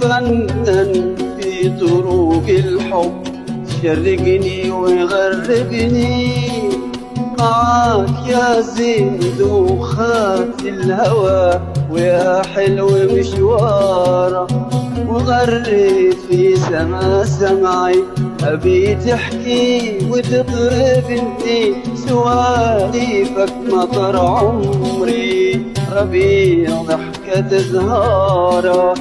فنن في طرق الحب، شرقني ويغربني معاك يا زين دوخات الهوى، ويا حلو مشواره وغرد في سما سمعي. أبي تحكي وتطرب انتي سواليفك مطر عمري، ربيع ضحكة زهاره.